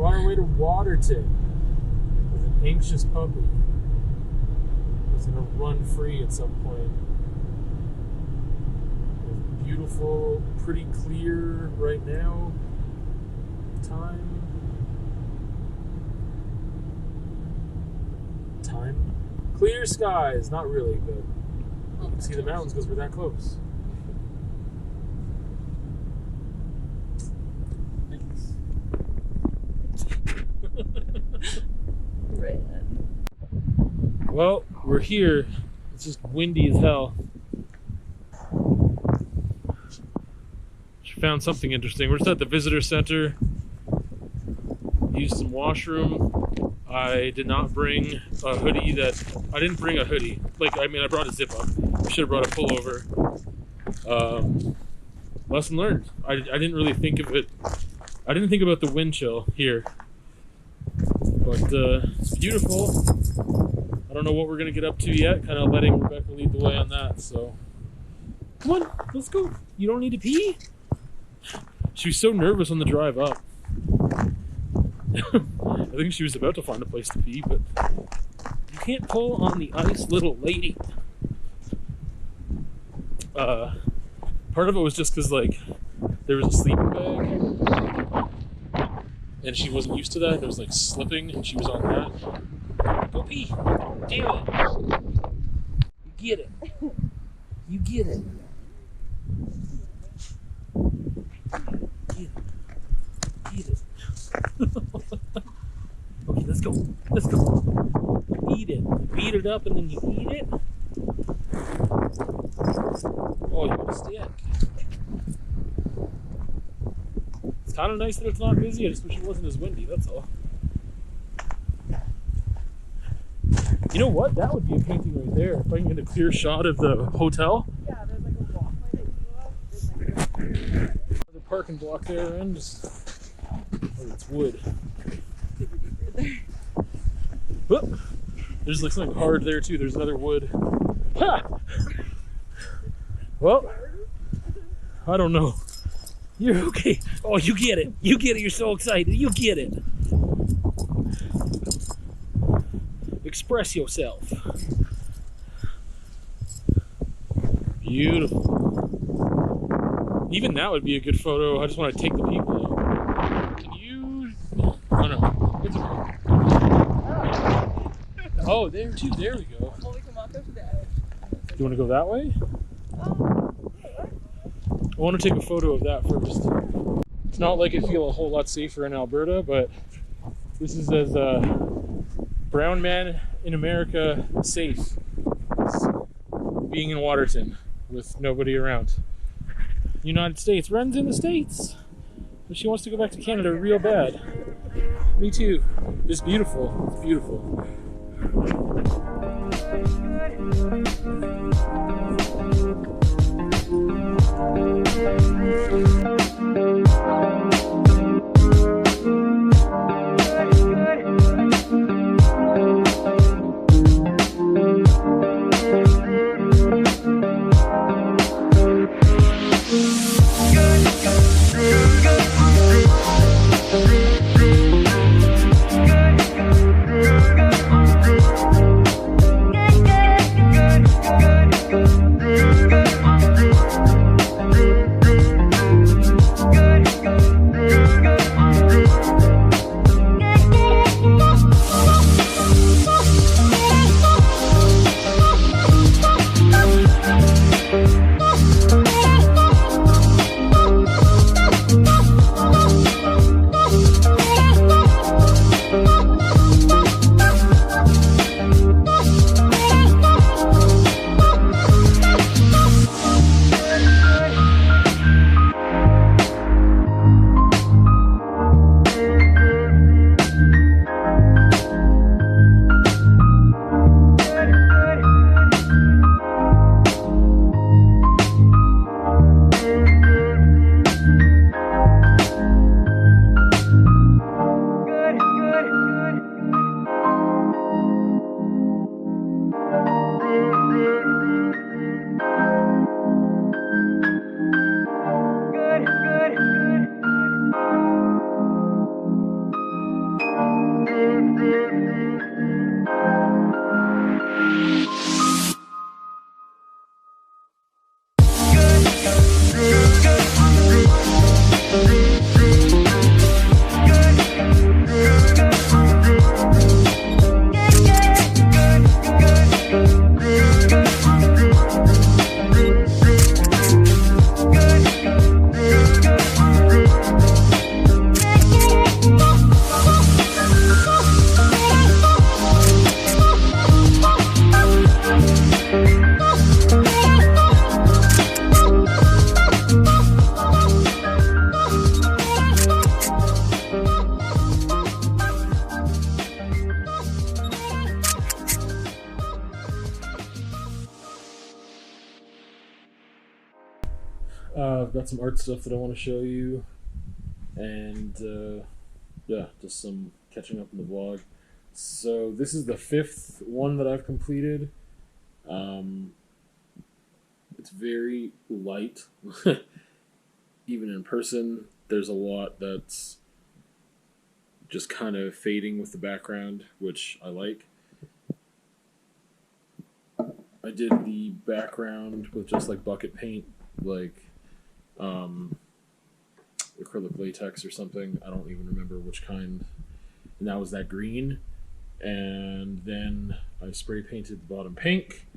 on our way to Waterton with an anxious puppy who's going to run free at some point. It's beautiful, pretty clear right now. Time. Clear skies, not really, but you can see the mountains because we're that close. Well, we're here. It's just windy as hell. She found something interesting. We're just at the visitor center. Used some washroom. I did not bring a hoodie I didn't bring a hoodie. I brought a zip up. I should have brought a pullover. Lesson learned. I didn't really think of it. I didn't think about the wind chill here. But it's beautiful. I don't know what we're going to get up to yet. Kind of letting Rebecca lead the way on that. So, come on, let's go. You don't need to pee? She was so nervous on the drive up. I think she was about to find a place to pee, but you can't pull on the ice, little lady. Part of it was just because, there was a sleeping bag, and she wasn't used to that. It was, slipping, and she was on that. Go pee. Do it. You get it. You get it. Get it. Okay, let's go. Let's go. Eat it. Beat it up and then you eat it. Oh, you want a stick. It's kind of nice that it's not busy. I just wish it wasn't as windy, that's all. You know what? That would be a painting right there. If I can get a clear shot of the hotel. Yeah, there's a walkway that you go up. There's a parking block there and just... Oh, it's wood. Whoop. There's something hard there too. There's another wood. Ha! Well, I don't know. You're okay. Oh, you get it. You get it. You're so excited. You get it. Express yourself. Beautiful. Even that would be a good photo. I just want to take the people out. Can you... Oh, no. It's okay. Oh, there too. There we go. Well, we can walk up to the edge. Do you want to go that way? I want to take a photo of that first. It's not like I feel a whole lot safer in Alberta, but this is as brown man in America safe as being in Waterton with nobody around. United States runs in the States, but she wants to go back to Canada real bad. Me too. It's beautiful. It's beautiful. I've got some art stuff that I want to show you, and yeah, just some catching up in the vlog. So this is the 5th one that I've completed. It's very light. Even in person, there's a lot that's just kind of fading with the background, which I like. I did the background with just like bucket paint, like acrylic latex or something. I don't even remember which kind. And that was that green. And then I spray painted the bottom pink,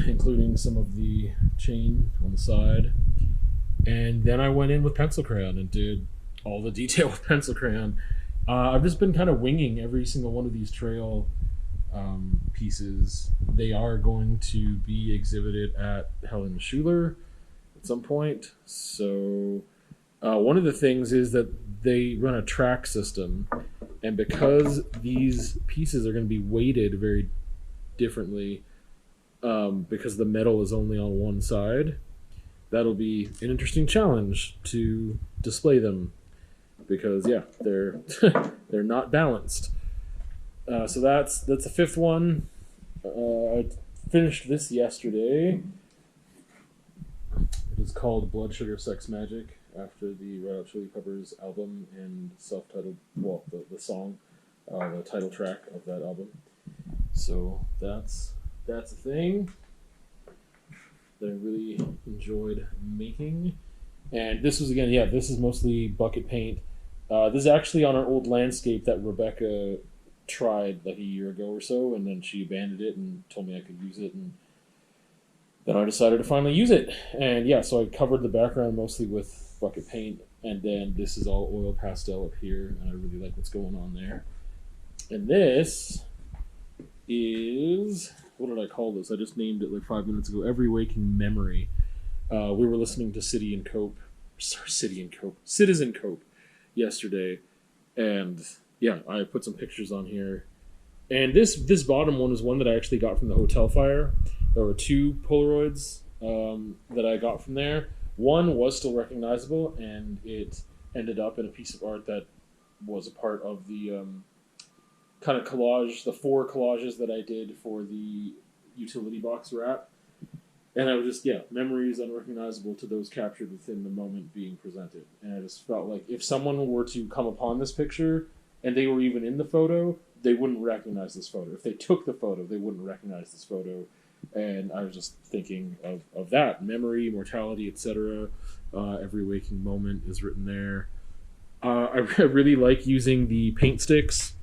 including some of the chain on the side. And then I went in with pencil crayon and did all the detail with pencil crayon. I've just been kind of winging every single one of these trail pieces. They are going to be exhibited at Helen Schuler at some point. So one of the things is that they run a track system, and because these pieces are going to be weighted very differently, because the metal is only on one side, that'll be an interesting challenge to display them, because yeah, they're they're not balanced. So that's the 5th one. I finished this yesterday. It is called Blood Sugar Sex Magic, after the Red Hot Chili Peppers album and self-titled, well, the song, the title track of that album. So that's a thing that I really enjoyed making. And this was, again, yeah, this is mostly bucket paint. This is actually on our old landscape that Rebecca tried like a year ago or so, and then she abandoned it and told me I could use it, and then I decided to finally use it. And yeah, so I covered the background mostly with bucket paint, and then this is all oil pastel up here, and I really like what's going on there. And this is, what did I call this? I just named it like 5 minutes ago. Every Waking Memory. We were listening to Citizen Cope yesterday, and yeah, I put some pictures on here. And this bottom one is one that I actually got from the Hotel Fire. There were 2 Polaroids that I got from there. One was still recognizable, and it ended up in a piece of art that was a part of the kind of collage, the 4 collages that I did for the utility box wrap. And I was just, yeah, memories unrecognizable to those captured within the moment being presented. And I just felt like if someone were to come upon this picture and they were even in the photo, they wouldn't recognize this photo. If they took the photo, they wouldn't recognize this photo. And I was just thinking of that. Memory, mortality, etc. Every waking moment is written there. I really like using the paint sticks.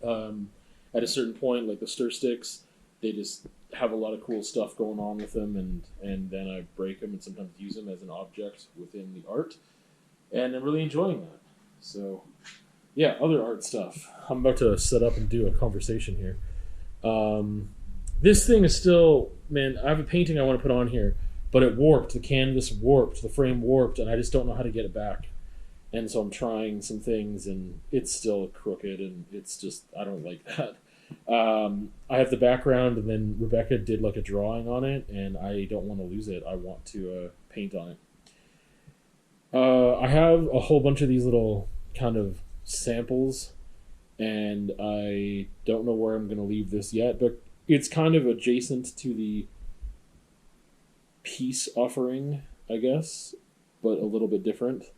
At a certain point, like the stir sticks, they just have a lot of cool stuff going on with them, and then I break them and sometimes use them as an object within the art. And I'm really enjoying that. So, yeah, other art stuff. I'm about to set up and do a conversation here. This thing is still, man, I have a painting I want to put on here, but it warped. The canvas warped, the frame warped, and I just don't know how to get it back. And so I'm trying some things, and it's still crooked, and it's just, I don't like that. I have the background, and then Rebecca did like a drawing on it, and I don't want to lose it. I want to paint on it. I have a whole bunch of these little kind of samples, and I don't know where I'm going to leave this yet, but it's kind of adjacent to the peace offering, I guess, but a little bit different.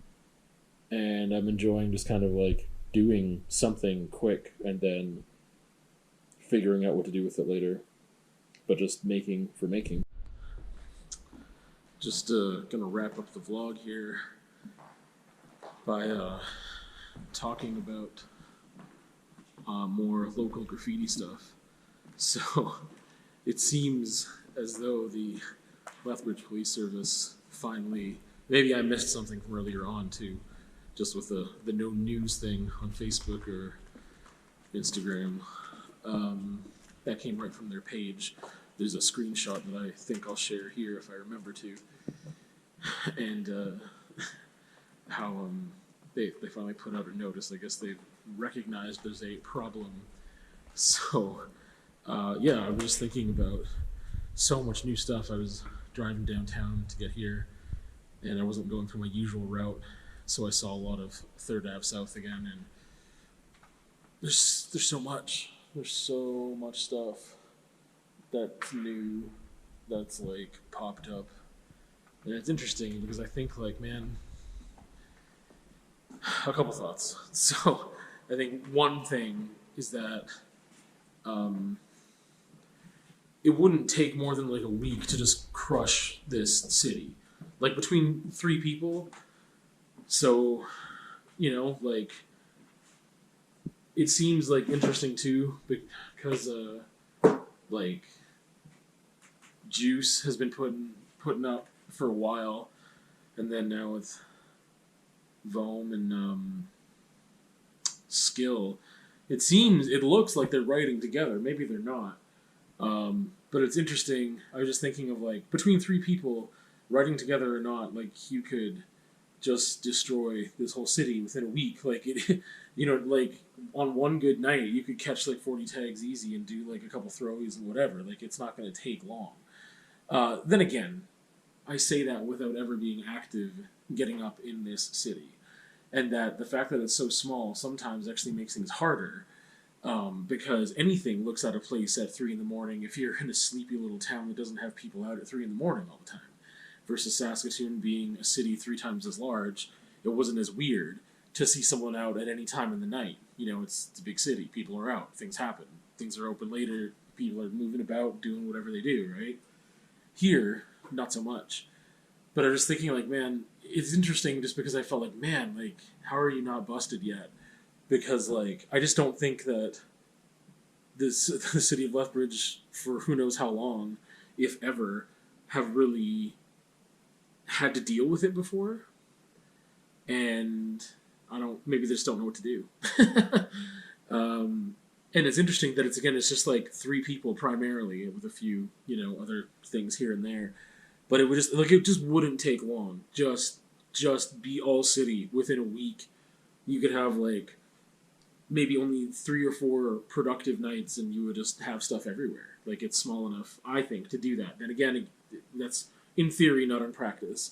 And I'm enjoying just kind of like doing something quick and then figuring out what to do with it later, but just making for making. Just gonna wrap up the vlog here by talking about more local graffiti stuff. So it seems as though the Lethbridge Police Service finally, maybe I missed something from earlier on too, just with the no news thing on Facebook or Instagram. That came right from their page. There's a screenshot that I think I'll share here if I remember to. And how they finally put out a notice. I guess they've recognized there's a problem. So yeah, I was just thinking about so much new stuff. I was driving downtown to get here, and I wasn't going through my usual route, so I saw a lot of 3rd Ave South again, and there's so much. There's so much stuff that's new, that's like popped up. And it's interesting because I think, like, man, a couple thoughts. So I think one thing is that it wouldn't take more than like a week to just crush this city. Like between 3 people. So, you know, like, it seems like interesting too because like Juice has been putting up for a while, and then now with Vohm and Skill, it looks like they're writing together. Maybe they're not, but it's interesting. I was just thinking of, like, between 3 people writing together or not, like, you could just destroy this whole city within a week. Like, it, you know, like, on one good night you could catch like 40 tags easy and do like a couple throwies and whatever. Like, it's not going to take long. Then again, I say that without ever being active getting up in this city, and that the fact that it's so small sometimes actually makes things harder, because anything looks out of place at 3 a.m. if you're in a sleepy little town that doesn't have people out at 3 a.m. all the time. Versus Saskatoon being a city 3 times as large, it wasn't as weird to see someone out at any time in the night. You know, it's a big city. People are out. Things happen. Things are open later. People are moving about, doing whatever they do, right? Here, not so much. But I was thinking, like, man, it's interesting just because I felt like, man, like, how are you not busted yet? Because, like, I just don't think that the city of Lethbridge, for who knows how long, if ever, have really had to deal with it before, and maybe they just don't know what to do. And it's interesting that it's just like 3 people primarily, with a few, you know, other things here and there, but it just wouldn't take long. Just be all city within a week. You could have like maybe only 3 or 4 productive nights, and you would just have stuff everywhere. Like, it's small enough, I think, to do that. And again, that's in theory, not in practice.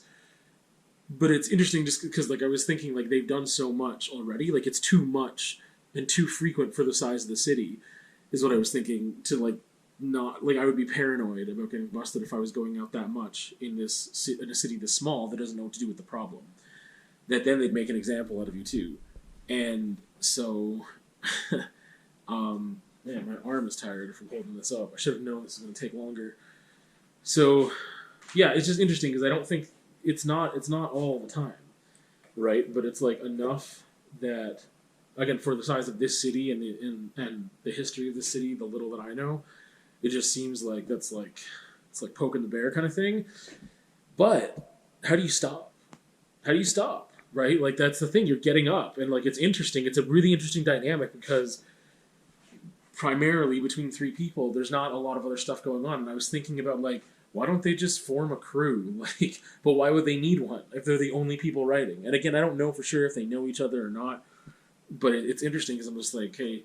But it's interesting just because, like, I was thinking, like, they've done so much already. Like, it's too much and too frequent for the size of the city, is what I was thinking, to, like, not... Like, I would be paranoid about getting busted if I was going out that much in a city this small that doesn't know what to do with the problem. That then they'd make an example out of you, too. And so... man, my arm is tired from holding this up. I should have known this was going to take longer. So... Yeah, it's just interesting because I don't think it's not all the time, right? But it's like enough that, again, for the size of this city and the history of this city, the little that I know, it just seems like it's like poking the bear kind of thing. But how do you stop? How do you stop? Right? Like, that's the thing. You're getting up, and like, it's interesting. It's a really interesting dynamic because primarily between 3 people, there's not a lot of other stuff going on. And I was thinking about, like, why don't they just form a crew? Like, but why would they need one if they're the only people writing? And again, I don't know for sure if they know each other or not, but it's interesting because I'm just like, hey,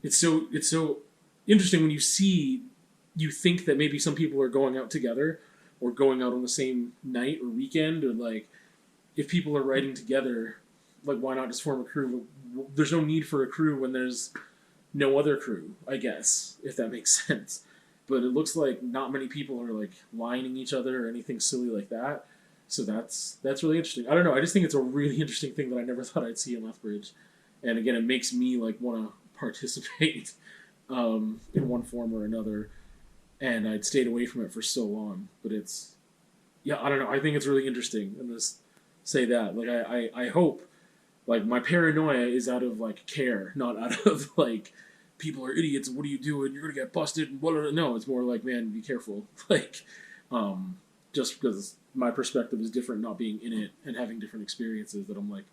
it's so interesting when you think that maybe some people are going out together or going out on the same night or weekend, or like, if people are writing together, like, why not just form a crew? There's no need for a crew when there's no other crew, I guess, if that makes sense. But it looks like not many people are like lining each other or anything silly like that. So that's really interesting. I don't know. I just think it's a really interesting thing that I never thought I'd see in Lethbridge. And again, it makes me like want to participate in one form or another. And I'd stayed away from it for so long. But it's, yeah, I don't know. I think it's really interesting. And just say that. Like, I hope, like, my paranoia is out of like care, not out of like, people are idiots, what are you doing? You're going to get busted. And blah, blah, blah. No, it's more like, man, be careful. Like, just because my perspective is different, not being in it and having different experiences, that I'm like,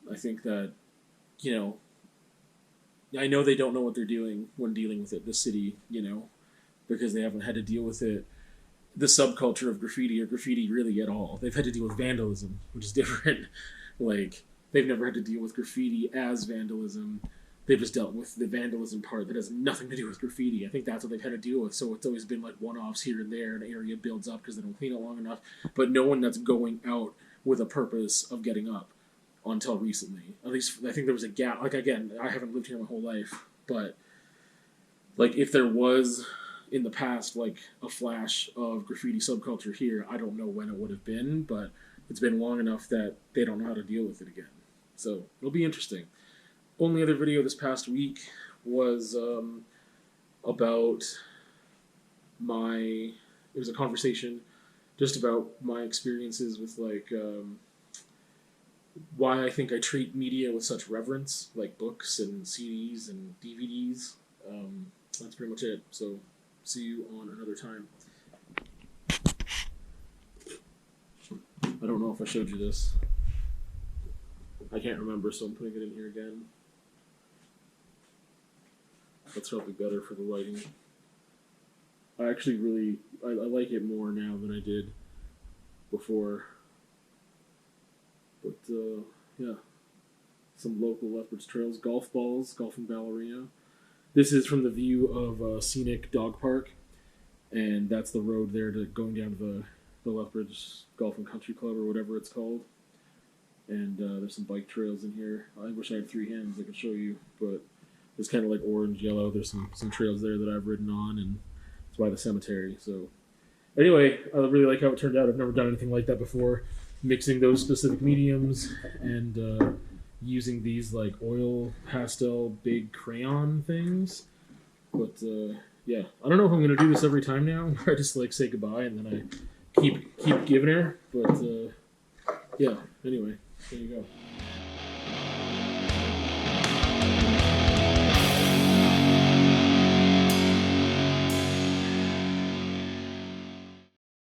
I think that, you know, I know they don't know what they're doing when dealing with it, this city, you know, because they haven't had to deal with it, the subculture of graffiti or graffiti really at all. They've had to deal with vandalism, which is different. Like, they've never had to deal with graffiti as vandalism. they've just dealt with the vandalism part that has nothing to do with graffiti. I think that's what they've had to deal with. So it's always been like one-offs here and there. An area builds up because they don't clean it long enough. But no one that's going out with a purpose of getting up until recently. At least I think there was a gap. Like, again, I haven't lived here my whole life. But like if there was in the past like a flash of graffiti subculture here, I don't know when it would have been. But it's been long enough that they don't know how to deal with it again. So it'll be interesting. Only other video this past week was about it was a conversation just about my experiences with like why I think I treat media with such reverence, like books and CDs and DVDs. That's pretty much it. So see you on another time. I don't know if I showed you this. I can't remember, so I'm putting it in here again. That's probably better for the lighting. I actually really, I like it more now than I did before. But, yeah. Some local Lethbridge trails, golf balls, golfing ballerina. This is from the view of Scenic Dog Park. And that's the road there to going down to the Lethbridge Golf and Country Club or whatever it's called. And there's some bike trails in here. I wish I had three hands I could show you, but it's kind of like orange, yellow. There's some trails there that I've ridden on, and it's by the cemetery. So anyway, I really like how it turned out. I've never done anything like that before. Mixing those specific mediums and using these like oil pastel big crayon things. But yeah, I don't know if I'm going to do this every time now. I just like say goodbye and then I keep giving her. But yeah, anyway, there you go.